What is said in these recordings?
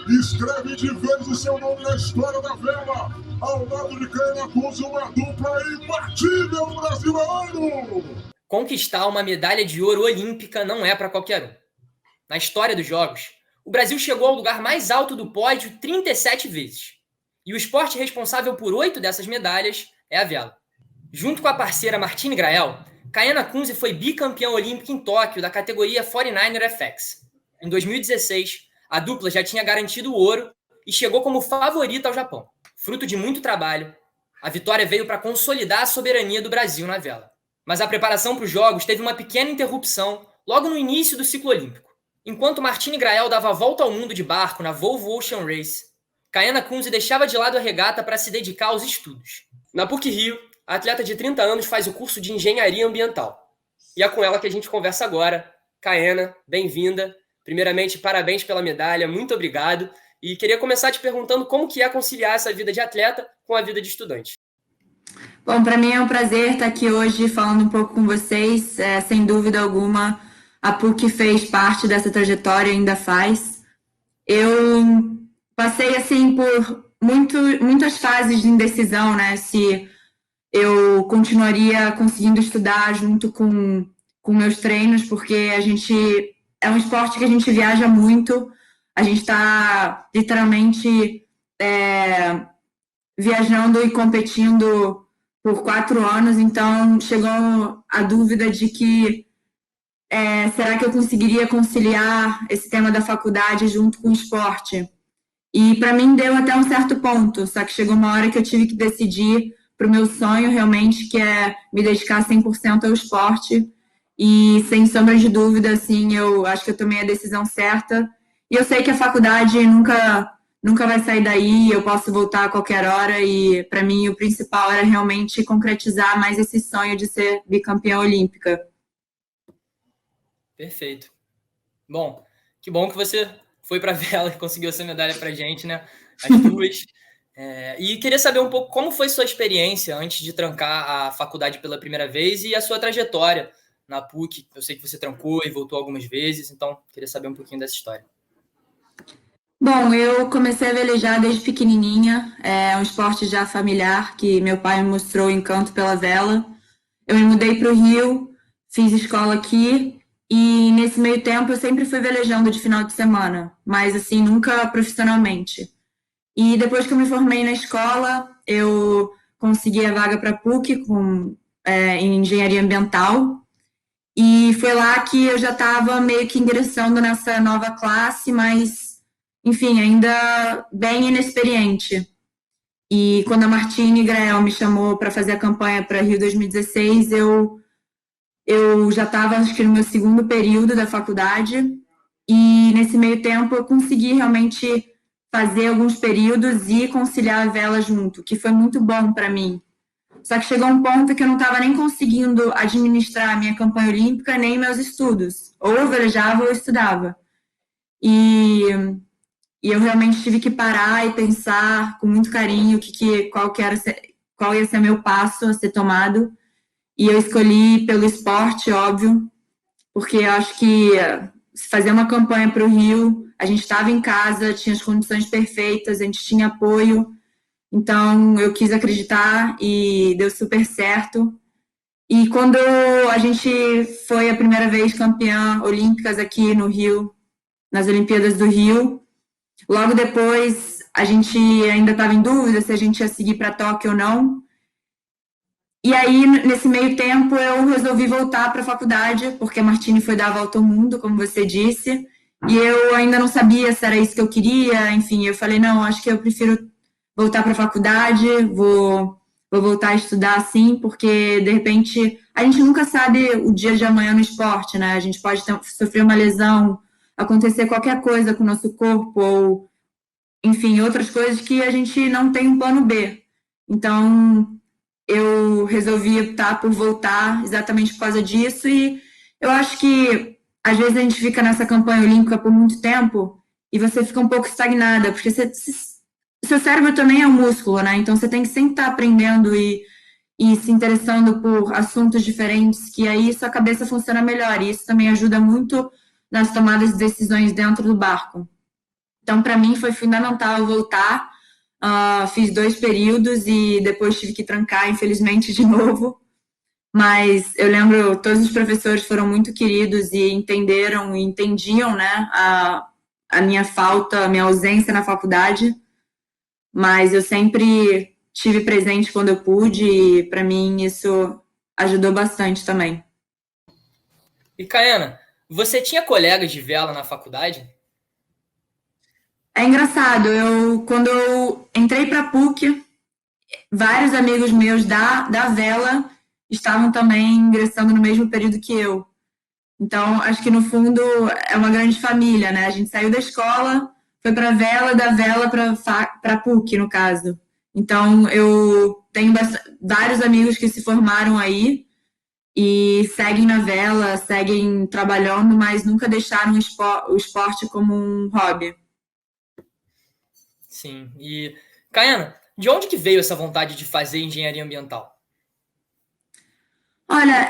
escreve de vez o seu nome na história da vela. Ao lado de Kayana Kunze, uma dupla imbatível brasileiro. Conquistar uma medalha de ouro olímpica não é para qualquer um. Na história dos Jogos, o Brasil chegou ao lugar mais alto do pódio 37 vezes. E o esporte responsável por 8 dessas medalhas é a vela. Junto com a parceira Martine Grael, Kayana Kunze foi bicampeã olímpica em Tóquio da categoria 49er FX. Em 2016, a dupla já tinha garantido o ouro e chegou como favorita ao Japão. Fruto de muito trabalho, a vitória veio para consolidar a soberania do Brasil na vela. Mas a preparação para os Jogos teve uma pequena interrupção logo no início do ciclo olímpico. Enquanto Martine Grael dava a volta ao mundo de barco na Volvo Ocean Race, Kayana Kunze deixava de lado a regata para se dedicar aos estudos. Na PUC-Rio, a atleta de 30 anos faz o curso de Engenharia Ambiental. E é com ela que a gente conversa agora. Kayana, bem-vinda. Primeiramente, parabéns pela medalha, muito obrigado. E queria começar te perguntando como que é conciliar essa vida de atleta com a vida de estudante. Bom, para mim é um prazer estar aqui hoje falando um pouco com vocês. Sem dúvida alguma, a PUC fez parte dessa trajetória, ainda faz. Eu passei assim por muitas fases de indecisão, né? Se eu continuaria conseguindo estudar junto com meus treinos, porque é um esporte que a gente viaja muito, a gente está literalmente viajando e competindo por 4 anos, então chegou a dúvida de que será que eu conseguiria conciliar esse tema da faculdade junto com o esporte? E para mim deu até um certo ponto, só que chegou uma hora que eu tive que decidir para o meu sonho realmente, que é me dedicar 100% ao esporte. E sem sombra de dúvida, assim, eu acho que eu tomei a decisão certa. E eu sei que a faculdade nunca vai sair daí, eu posso voltar a qualquer hora. E para mim o principal era realmente concretizar mais esse sonho de ser bicampeã olímpica. Perfeito. Bom, que bom que você foi para a vela e conseguiu essa medalha para a gente, né? As duas. E queria saber um pouco como foi sua experiência antes de trancar a faculdade pela primeira vez e a sua trajetória na PUC. Eu sei que você trancou e voltou algumas vezes, então queria saber um pouquinho dessa história. Bom, eu comecei a velejar desde pequenininha, é um esporte já familiar que meu pai me mostrou o encanto pela vela. Eu me mudei para o Rio, fiz escola aqui e nesse meio tempo eu sempre fui velejando de final de semana, mas assim, nunca profissionalmente. E depois que eu me formei na escola, eu consegui a vaga para a PUC em Engenharia Ambiental. E foi lá que eu já estava meio que ingressando nessa nova classe, mas, enfim, ainda bem inexperiente. E quando a Martine Grael me chamou para fazer a campanha para Rio 2016, eu já estava, acho que no meu segundo período da faculdade. E nesse meio tempo eu consegui realmente fazer alguns períodos e conciliar a vela junto, que foi muito bom para mim. Só que chegou um ponto que eu não estava nem conseguindo administrar a minha campanha olímpica, nem meus estudos. Ou eu velejava ou eu estudava. E eu realmente tive que parar e pensar com muito carinho qual ia ser meu passo a ser tomado. E eu escolhi pelo esporte, óbvio, porque eu acho que fazer uma campanha para o Rio, a gente estava em casa, tinha as condições perfeitas, a gente tinha apoio, então eu quis acreditar e deu super certo. E quando a gente foi a primeira vez campeã olímpicas aqui no Rio, nas Olimpíadas do Rio, logo depois a gente ainda estava em dúvida se a gente ia seguir para Tóquio ou não. E aí, nesse meio tempo, eu resolvi voltar para a faculdade, porque a Martine foi dar a volta ao mundo, como você disse, e eu ainda não sabia se era isso que eu queria, enfim, eu falei, não, acho que eu prefiro voltar para a faculdade, vou voltar a estudar sim, porque, de repente, a gente nunca sabe o dia de amanhã no esporte, né? A gente pode sofrer uma lesão, acontecer qualquer coisa com o nosso corpo, ou, enfim, outras coisas que a gente não tem um plano B. Então, eu resolvi optar por voltar exatamente por causa disso, e eu acho que às vezes a gente fica nessa campanha olímpica por muito tempo e você fica um pouco estagnada, porque seu cérebro também é um músculo, né? Então você tem que sempre estar aprendendo e se interessando por assuntos diferentes, que aí sua cabeça funciona melhor, e isso também ajuda muito nas tomadas de decisões dentro do barco. Então, para mim, foi fundamental voltar. Fiz 2 períodos e depois tive que trancar, infelizmente, de novo. Mas eu lembro, todos os professores foram muito queridos e entenderam e entendiam, né, a minha falta, a minha ausência na faculdade. Mas eu sempre tive presente quando eu pude e, para mim, isso ajudou bastante também. E, Caiana, você tinha colegas de vela na faculdade? É engraçado, quando eu entrei para a PUC, vários amigos meus da vela estavam também ingressando no mesmo período que eu. Então, acho que no fundo é uma grande família, né? A gente saiu da escola, foi para a vela, da vela para a PUC, no caso. Então, eu tenho vários amigos que se formaram aí e seguem na vela, seguem trabalhando, mas nunca deixaram o esporte como um hobby. Sim. E, Caiana, de onde que veio essa vontade de fazer engenharia ambiental? Olha,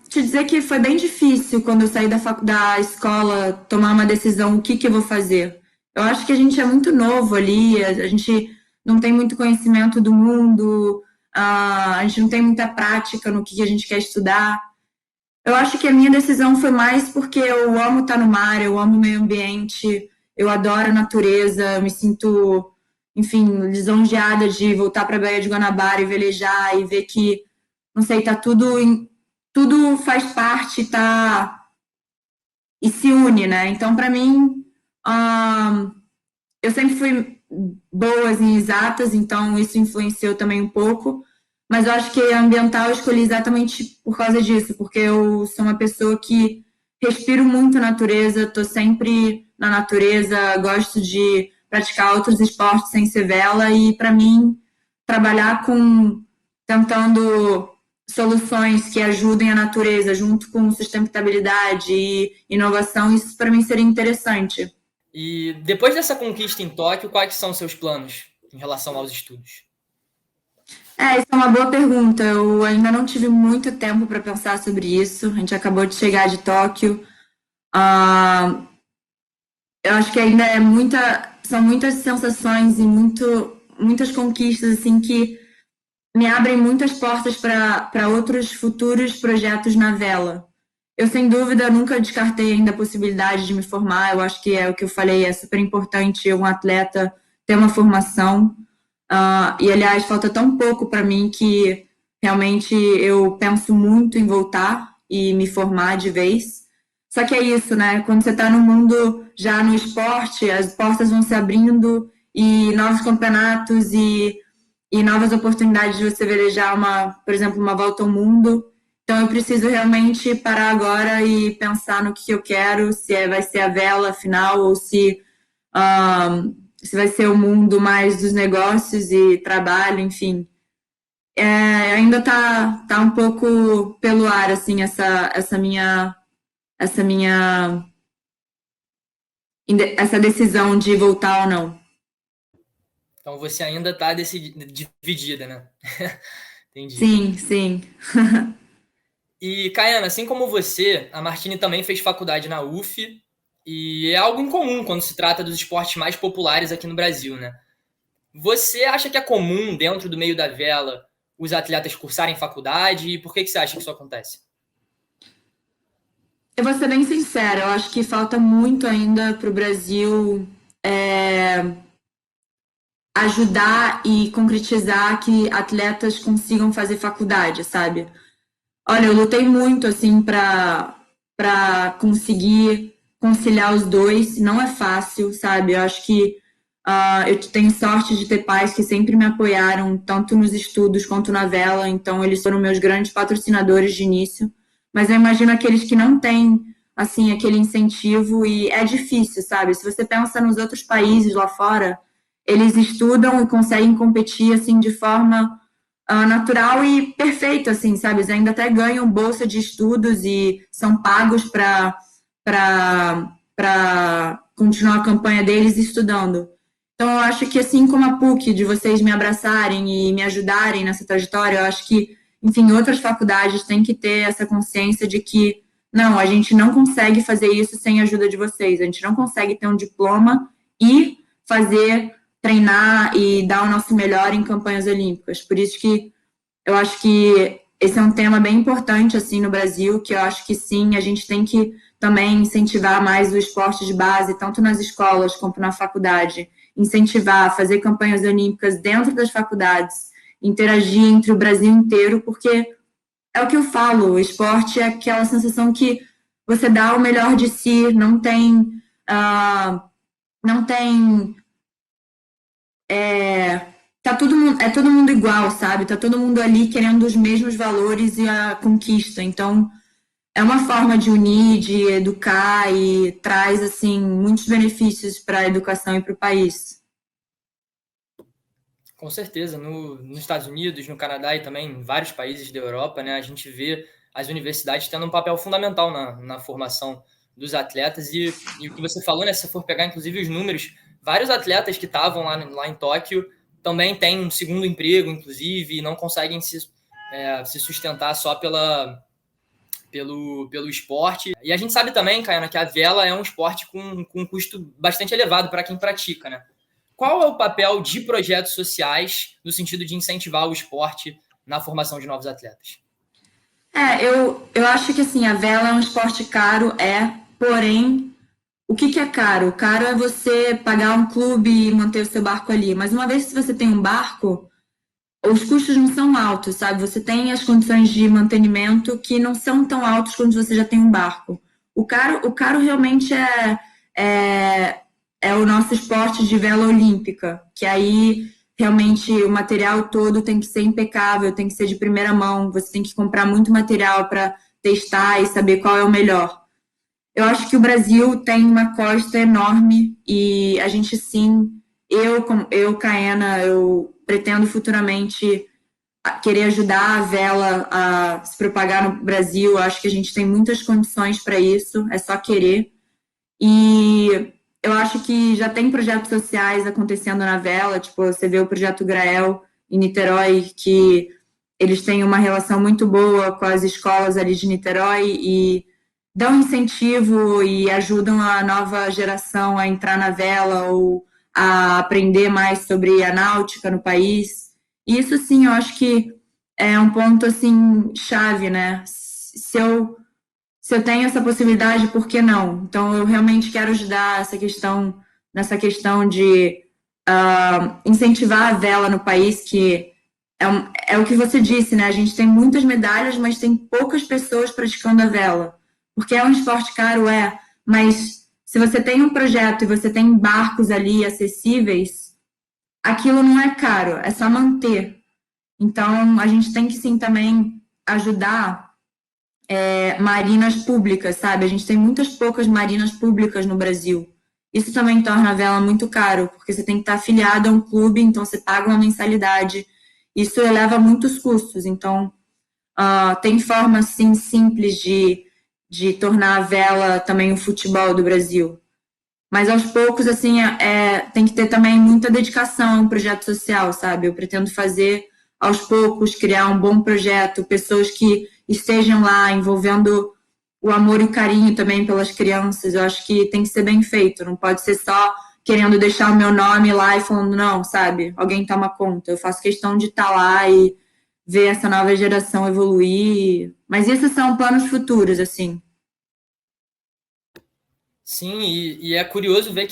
te dizer que foi bem difícil quando eu saí da escola tomar uma decisão, o que eu vou fazer. Eu acho que a gente é muito novo ali, a gente não tem muito conhecimento do mundo, a gente não tem muita prática no que a gente quer estudar. Eu acho que a minha decisão foi mais porque eu amo estar no mar, eu amo o meio ambiente, eu adoro a natureza, eu me sinto, enfim, lisonjeada de voltar para a Baía de Guanabara e velejar e ver que, não sei, tá tudo faz parte, tá e se une, né? Então, para mim, eu sempre fui boa em exatas, então isso influenciou também um pouco. Mas eu acho que ambiental eu escolhi exatamente por causa disso, porque eu sou uma pessoa que respiro muito natureza, estou sempre na natureza, gosto de praticar outros esportes sem ser vela, e para mim, trabalhar tentando soluções que ajudem a natureza junto com sustentabilidade e inovação, isso para mim seria interessante. E depois dessa conquista em Tóquio, quais são seus planos em relação aos estudos? Isso é uma boa pergunta. Eu ainda não tive muito tempo para pensar sobre isso. A gente acabou de chegar de Tóquio. Eu acho que ainda são muitas sensações e muitas conquistas assim que me abrem muitas portas para outros futuros projetos na vela. Eu, sem dúvida, nunca descartei ainda a possibilidade de me formar. Eu acho que é o que eu falei, é super importante um atleta ter uma formação. E, aliás, falta tão pouco para mim que realmente eu penso muito em voltar e me formar de vez. Só que é isso, né? Quando você está no mundo, já no esporte, as portas vão se abrindo e novos campeonatos e novas oportunidades de você velejar, por exemplo, uma volta ao mundo. Então, eu preciso realmente parar agora e pensar no que eu quero, se vai ser a vela final ou se vai ser o mundo mais dos negócios e trabalho, enfim. Ainda tá um pouco pelo ar, assim, essa decisão de voltar ou não. Então você ainda está dividida, né? Sim, Entendi. sim. E, Caiana, assim como você, a Martini também fez faculdade na UF, e é algo incomum quando se trata dos esportes mais populares aqui no Brasil, né? Você acha que é comum, dentro do meio da vela, os atletas cursarem faculdade? E por que você acha que isso acontece? Eu vou ser bem sincera, eu acho que falta muito ainda para o Brasil ajudar e concretizar que atletas consigam fazer faculdade, sabe? Olha, eu lutei muito, assim, para conseguir conciliar os dois. Não é fácil, sabe? Eu acho que eu tenho sorte de ter pais que sempre me apoiaram, tanto nos estudos quanto na vela. Então, eles foram meus grandes patrocinadores de início. Mas eu imagino aqueles que não têm, assim, aquele incentivo e é difícil, sabe? Se você pensa nos outros países lá fora, eles estudam e conseguem competir, assim, de forma natural e perfeito, assim, sabe? Eles ainda até ganham bolsa de estudos e são pagos para continuar a campanha deles estudando. Então, eu acho que assim como a PUC, de vocês me abraçarem e me ajudarem nessa trajetória, eu acho que, enfim, outras faculdades têm que ter essa consciência de que, não, a gente não consegue fazer isso sem a ajuda de vocês, a gente não consegue ter um diploma e treinar e dar o nosso melhor em campanhas olímpicas. Por isso que eu acho que esse é um tema bem importante, assim, no Brasil, que eu acho que sim, a gente tem que também incentivar mais o esporte de base, tanto nas escolas como na faculdade, incentivar, fazer campanhas olímpicas dentro das faculdades, interagir entre o Brasil inteiro, porque é o que eu falo, o esporte é aquela sensação que você dá o melhor de si, não tem tá todo mundo igual, sabe? Tá todo mundo ali querendo os mesmos valores e a conquista. Então, é uma forma de unir, de educar e traz, assim, muitos benefícios para a educação e para o país. Com certeza, nos Estados Unidos, no Canadá e também em vários países da Europa, né, a gente vê as universidades tendo um papel fundamental na formação dos atletas e o que você falou, né, se for pegar inclusive os números, vários atletas que estavam lá em Tóquio também têm um segundo emprego, inclusive, e não conseguem se sustentar só pelo esporte. E a gente sabe também, Caiana, que a vela é um esporte com um custo bastante elevado para quem pratica, né? Qual é o papel de projetos sociais no sentido de incentivar o esporte na formação de novos atletas? Eu acho que assim, a vela é um esporte caro, porém, o que é caro? Caro é você pagar um clube e manter o seu barco ali. Mas uma vez que você tem um barco, os custos não são altos, sabe? Você tem as condições de mantenimento que não são tão altos quando você já tem um barco. O caro realmente é o nosso esporte de vela olímpica, que aí realmente o material todo tem que ser impecável, tem que ser de primeira mão, você tem que comprar muito material para testar e saber qual é o melhor. Eu acho que o Brasil tem uma costa enorme e a gente sim, Caena, eu pretendo futuramente querer ajudar a vela a se propagar no Brasil. Eu acho que a gente tem muitas condições para isso, é só querer. E eu acho que já tem projetos sociais acontecendo na vela, tipo, você vê o Projeto Grael em Niterói, que eles têm uma relação muito boa com as escolas ali de Niterói e dão incentivo e ajudam a nova geração a entrar na vela ou a aprender mais sobre a náutica no país. E isso, sim, eu acho que é um ponto, assim, chave, né? Se eu tenho essa possibilidade, por que não? Então, eu realmente quero ajudar nessa questão de incentivar a vela no país, que é o que você disse, né? A gente tem muitas medalhas, mas tem poucas pessoas praticando a vela. Porque é um esporte caro, mas se você tem um projeto e você tem barcos ali acessíveis, aquilo não é caro, é só manter. Então, a gente tem que sim também ajudar marinas públicas, sabe? A gente tem muitas poucas marinas públicas no Brasil. Isso também torna a vela muito caro, porque você tem que estar afiliado a um clube, então você paga uma mensalidade. Isso eleva muitos custos. Então, tem formas, sim, simples de tornar a vela também o futebol do Brasil. Mas aos poucos, assim, tem que ter também muita dedicação a um projeto social, sabe? Eu pretendo fazer aos poucos, criar um bom projeto, pessoas que estejam lá envolvendo o amor e o carinho também pelas crianças. Eu acho que tem que ser bem feito, não pode ser só querendo deixar o meu nome lá e falando, não, sabe? Alguém toma conta. Eu faço questão de estar lá e ver essa nova geração evoluir. Mas esses são planos futuros, assim. Sim, e é curioso ver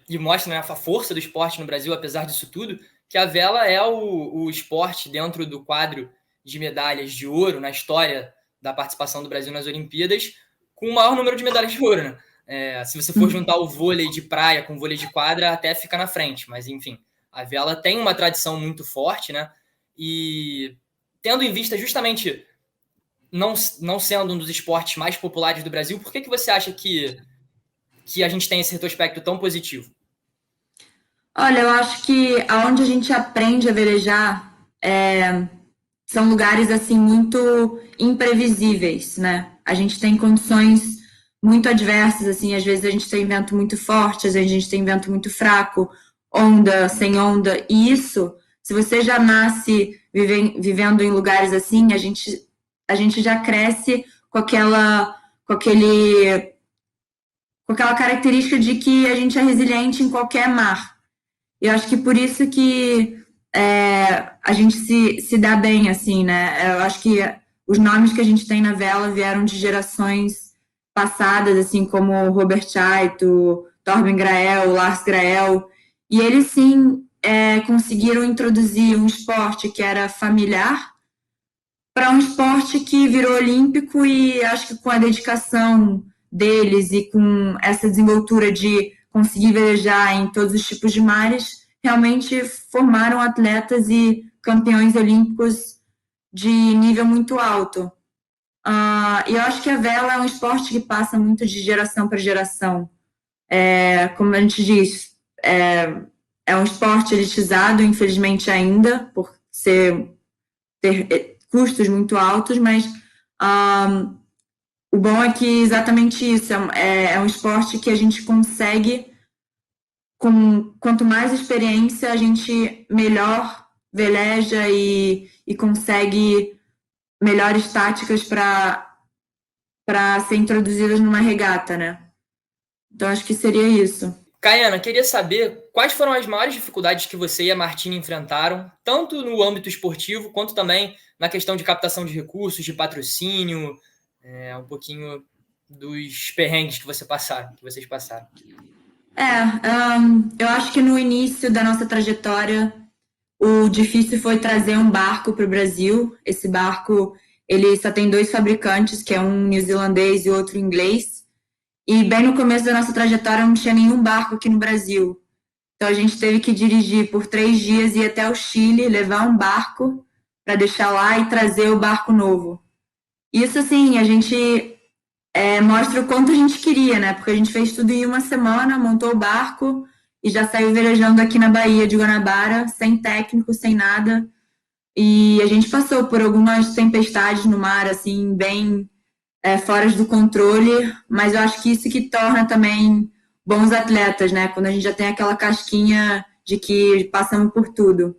e mostra, né, a força do esporte no Brasil, apesar disso tudo, que a vela é o esporte dentro do quadro de medalhas de ouro na história da participação do Brasil nas Olimpíadas, com o maior número de medalhas de ouro, né? Se você for juntar o vôlei de praia com o vôlei de quadra, até fica na frente, mas enfim, a vela tem uma tradição muito forte, né? E tendo em vista justamente não sendo um dos esportes mais populares do Brasil, por que você acha que a gente tem esse retrospecto tão positivo? Olha, eu acho que aonde a gente aprende a velejar são lugares assim muito imprevisíveis, né? A gente tem condições muito adversas, assim, às vezes a gente tem vento muito forte, às vezes a gente tem vento muito fraco, onda sem onda, e isso, se você já nasce vivendo em lugares assim, a gente já cresce com com aquela característica de que a gente é resiliente em qualquer mar. E eu acho que por isso que a gente se dá bem, assim, né? Eu acho que os nomes que a gente tem na vela vieram de gerações passadas, assim, como Robert Chaito, Torben Grael, Lars Grael, e eles, sim, conseguiram introduzir um esporte que era familiar para um esporte que virou olímpico, e acho que com a dedicação deles e com essa desenvoltura de conseguir velejar em todos os tipos de mares, realmente formaram atletas e campeões olímpicos de nível muito alto. E eu acho que a vela é um esporte que passa muito de geração para geração. Como a gente diz, é um esporte elitizado, infelizmente ainda, por ter custos muito altos, mas o bom é que exatamente isso, é um esporte que a gente consegue, quanto mais experiência, a gente melhor veleja e consegue melhores táticas para ser introduzidas numa regata, né? Então, acho que seria isso. Caiana, queria saber quais foram as maiores dificuldades que você e a Martina enfrentaram, tanto no âmbito esportivo, quanto também na questão de captação de recursos, de patrocínio, um pouquinho dos perrengues que vocês passaram. Eu acho que no início da nossa trajetória, o difícil foi trazer um barco para o Brasil. Esse barco, ele só tem 2 fabricantes, que é um neozelandês e outro inglês. E bem no começo da nossa trajetória não tinha nenhum barco aqui no Brasil. Então a gente teve que dirigir por 3 dias, ir até o Chile, levar um barco para deixar lá e trazer o barco novo. Isso, assim, a gente mostra o quanto a gente queria, né? Porque a gente fez tudo em uma semana, montou o barco e já saiu velejando aqui na Baía de Guanabara, sem técnico, sem nada. E a gente passou por algumas tempestades no mar, assim, bem fora do controle, mas eu acho que isso que torna também bons atletas, né? Quando a gente já tem aquela casquinha de que passamos por tudo.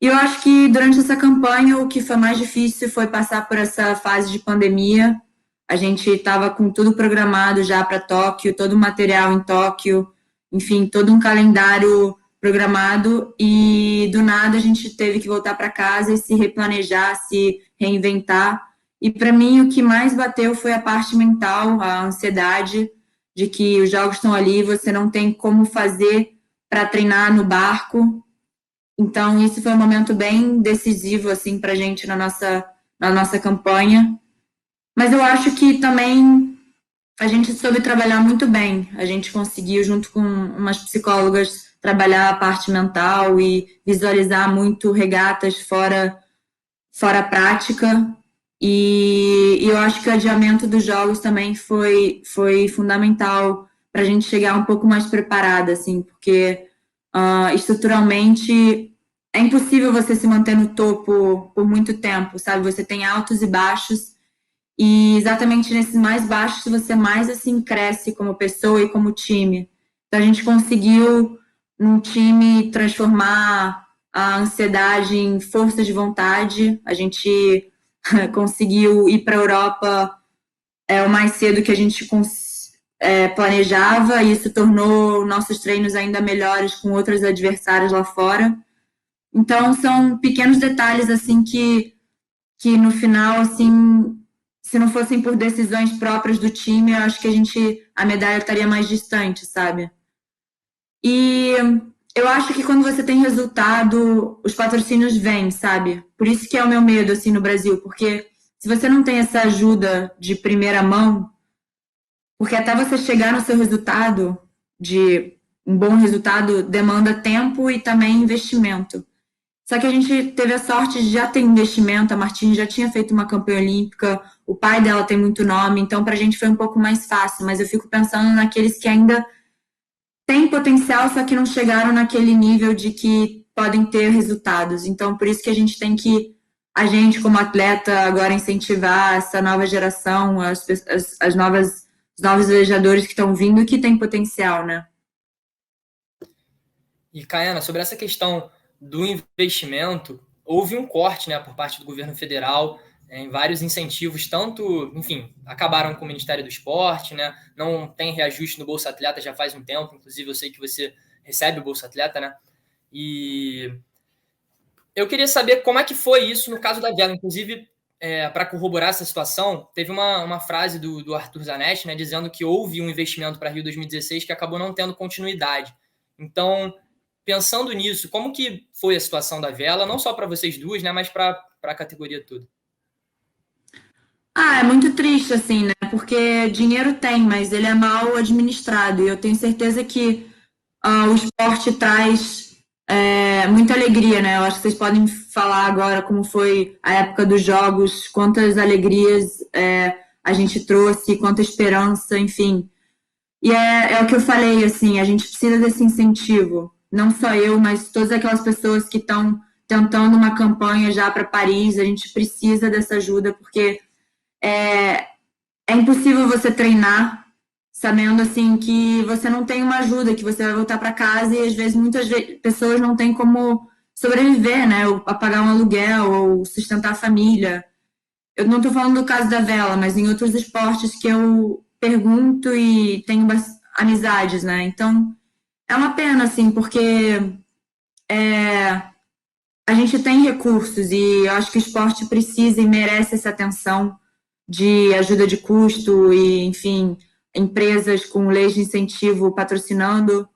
E eu acho que durante essa campanha o que foi mais difícil foi passar por essa fase de pandemia. A gente estava com tudo programado já para Tóquio, todo o material em Tóquio, enfim, todo um calendário programado, e do nada a gente teve que voltar para casa e se replanejar, se reinventar. E para mim o que mais bateu foi a parte mental, a ansiedade de que os jogos estão ali, você não tem como fazer para treinar no barco. Então isso foi um momento bem decisivo assim para a gente na nossa campanha. Mas eu acho que também a gente soube trabalhar muito bem. A gente conseguiu, junto com umas psicólogas, trabalhar a parte mental e visualizar muito regatas fora a prática. E eu acho que o adiamento dos jogos também foi fundamental para a gente chegar um pouco mais preparada, assim, porque estruturalmente é impossível você se manter no topo por muito tempo, sabe? Você tem altos e baixos, e exatamente nesses mais baixos você mais assim cresce como pessoa e como time. Então a gente conseguiu num time transformar a ansiedade em força de vontade. A gente conseguiu ir para a Europa o mais cedo que a gente planejava, e isso tornou nossos treinos ainda melhores com outros adversários lá fora. Então são pequenos detalhes assim que no final, assim, se não fossem por decisões próprias do time, eu acho que a medalha estaria mais distante, sabe? E eu acho que quando você tem resultado, os patrocínios vêm, sabe? Por isso que é o meu medo, assim, no Brasil, porque se você não tem essa ajuda de primeira mão, porque até você chegar no seu resultado, de um bom resultado, demanda tempo e também investimento. Só que a gente teve a sorte de já ter investimento, a Martine já tinha feito uma campanha olímpica, o pai dela tem muito nome, então para a gente foi um pouco mais fácil, mas eu fico pensando naqueles que ainda têm potencial, só que não chegaram naquele nível de que podem ter resultados. Então, por isso que a gente tem que, a gente como atleta, agora incentivar essa nova geração, os novos velejadores que estão vindo, que têm potencial, né? E, Caiana, sobre essa questão do investimento, houve um corte, né, por parte do governo federal em vários incentivos, tanto, enfim, acabaram com o Ministério do Esporte, né? Não tem reajuste no Bolsa Atleta já faz um tempo, inclusive eu sei que você recebe o Bolsa Atleta, né? E eu queria saber como é que foi isso no caso da vela, inclusive, para corroborar essa situação, teve uma frase do Arthur Zanetti, né, dizendo que houve um investimento para Rio 2016 que acabou não tendo continuidade. Então, pensando nisso, como que foi a situação da vela, não só para vocês duas, né, mas para a categoria toda? É muito triste, assim, né? Porque dinheiro tem, mas ele é mal administrado. E eu tenho certeza que o esporte traz muita alegria, né? Eu acho que vocês podem falar agora como foi a época dos jogos, quantas alegrias a gente trouxe, quanta esperança, enfim. E é o que eu falei, assim, a gente precisa desse incentivo. Não só eu, mas todas aquelas pessoas que estão tentando uma campanha já para Paris, a gente precisa dessa ajuda, porque é impossível você treinar sabendo assim que você não tem uma ajuda, que você vai voltar para casa e às vezes muitas pessoas não têm como sobreviver, né? Ou pagar um aluguel ou sustentar a família. Eu não estou falando do caso da vela, mas em outros esportes que eu pergunto e tenho amizades, né? Então é uma pena assim, porque a gente tem recursos e eu acho que o esporte precisa e merece essa atenção de ajuda de custo e, enfim, empresas com leis de incentivo patrocinando.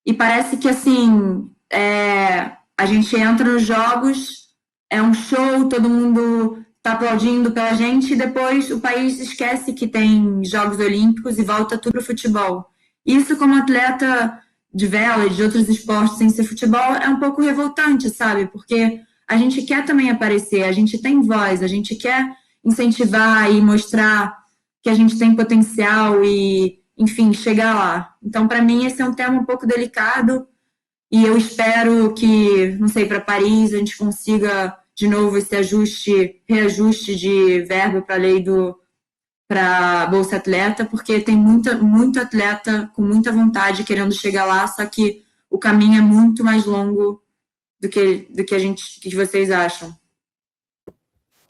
E parece que, assim, a gente entra nos jogos, é um show, todo mundo está aplaudindo pela gente, e depois o país esquece que tem Jogos Olímpicos e volta tudo para o futebol. Isso, como atleta de vela e de outros esportes sem ser futebol, é um pouco revoltante, sabe? Porque a gente quer também aparecer, a gente tem voz, a gente quer incentivar e mostrar que a gente tem potencial e, enfim, chegar lá. Então, para mim, esse é um tema um pouco delicado e eu espero que, não sei, para Paris a gente consiga de novo esse reajuste de verba para a lei para Bolsa Atleta, porque tem muito atleta com muita vontade querendo chegar lá, só que o caminho é muito mais longo do que que vocês acham.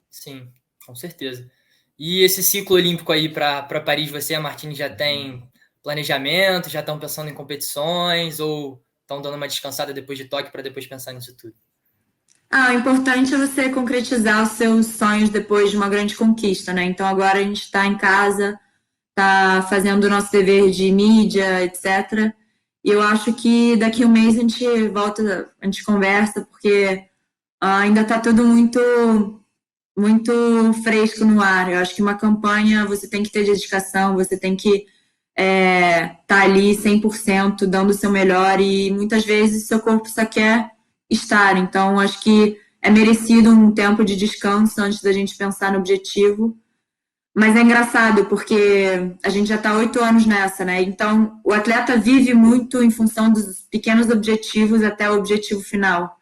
Sim, com certeza. E esse ciclo olímpico aí para Paris, você e a Martine já tem planejamento, já estão pensando em competições ou estão dando uma descansada depois de Tóquio para depois pensar nisso tudo? O importante é você concretizar os seus sonhos depois de uma grande conquista, né? Então agora a gente está em casa, está fazendo o nosso dever de mídia, etc. E eu acho que daqui a um mês a gente volta, a gente conversa, porque ainda está tudo muito fresco no ar. Eu acho que uma campanha você tem que ter dedicação, você tem que tá ali 100%, dando o seu melhor, e muitas vezes seu corpo só quer estar. Então, acho que é merecido um tempo de descanso antes da gente pensar no objetivo. Mas é engraçado, porque a gente já está 8 anos nessa, né? Então, o atleta vive muito em função dos pequenos objetivos até o objetivo final.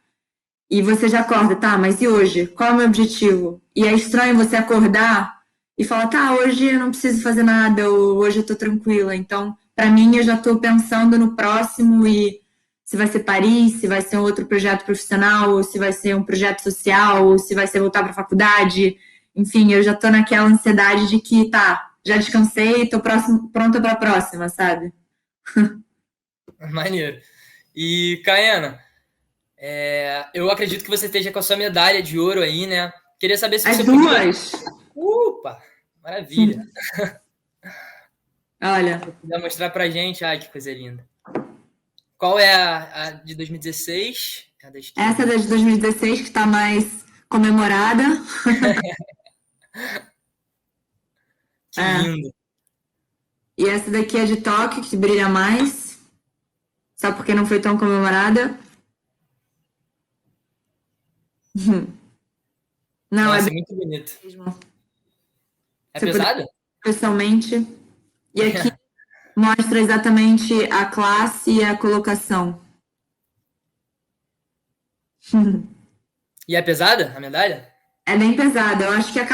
E você já acorda, tá, mas e hoje? Qual é o meu objetivo? E é estranho você acordar e falar, tá, hoje eu não preciso fazer nada, ou hoje eu tô tranquila. Então, para mim, eu já estou pensando no próximo e se vai ser Paris, se vai ser um outro projeto profissional, ou se vai ser um projeto social, ou se vai ser voltar para a faculdade. Enfim, eu já estou naquela ansiedade de que, tá, já descansei, estou pronta para a próxima, sabe? Maneiro. E, Caiana, eu acredito que você esteja com a sua medalha de ouro aí, né? Queria saber se As você duas? Opa! Maravilha! Olha. Se quiser mostrar pra gente, ai, que coisa linda. Qual é a de 2016? Essa é da de 2016, que está mais comemorada. Que lindo! E essa daqui é de Tóquio, que brilha mais. Só porque não foi tão comemorada. Não, Nossa, é muito bonito. É pesada? Especialmente. E aqui mostra exatamente a classe e a colocação. E é pesada a medalha? É bem pesada. Eu acho que a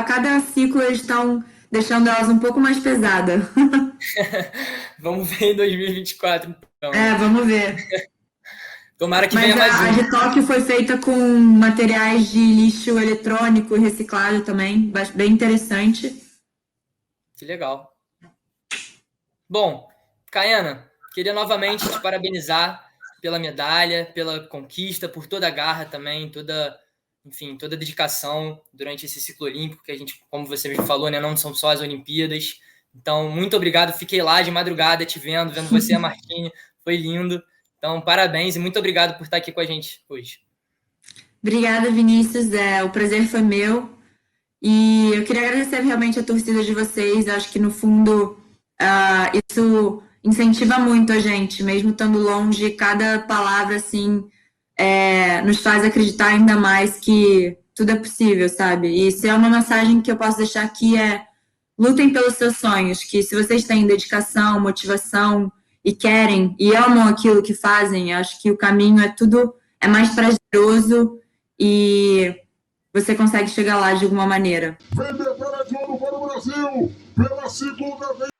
cada ciclo eles estão deixando elas um pouco mais pesadas. Vamos ver em 2024, então. Vamos ver. Tomara que Mas venha mais a um. de Tóquio foi feita com materiais de lixo eletrônico reciclado também, bem interessante. Que legal. Bom, Caiana, queria novamente te parabenizar pela medalha, pela conquista, por toda a garra também, enfim, toda a dedicação durante esse ciclo olímpico que a gente, como você mesmo falou, né, não são só as Olimpíadas. Então, muito obrigado. Fiquei lá de madrugada te vendo você e a Martine. Foi lindo. Então, parabéns e muito obrigado por estar aqui com a gente hoje. Obrigada, Vinícius. O prazer foi meu. E eu queria agradecer realmente a torcida de vocês. Eu acho que, no fundo, isso incentiva muito a gente, mesmo estando longe. Cada palavra, assim, nos faz acreditar ainda mais que tudo é possível, sabe? E se é uma mensagem que eu posso deixar aqui lutem pelos seus sonhos, que se vocês têm dedicação, motivação e querem e amam aquilo que fazem, acho que o caminho é mais prazeroso e você consegue chegar lá de alguma maneira. Vem medalha de ouro para o Brasil, pela segunda vez.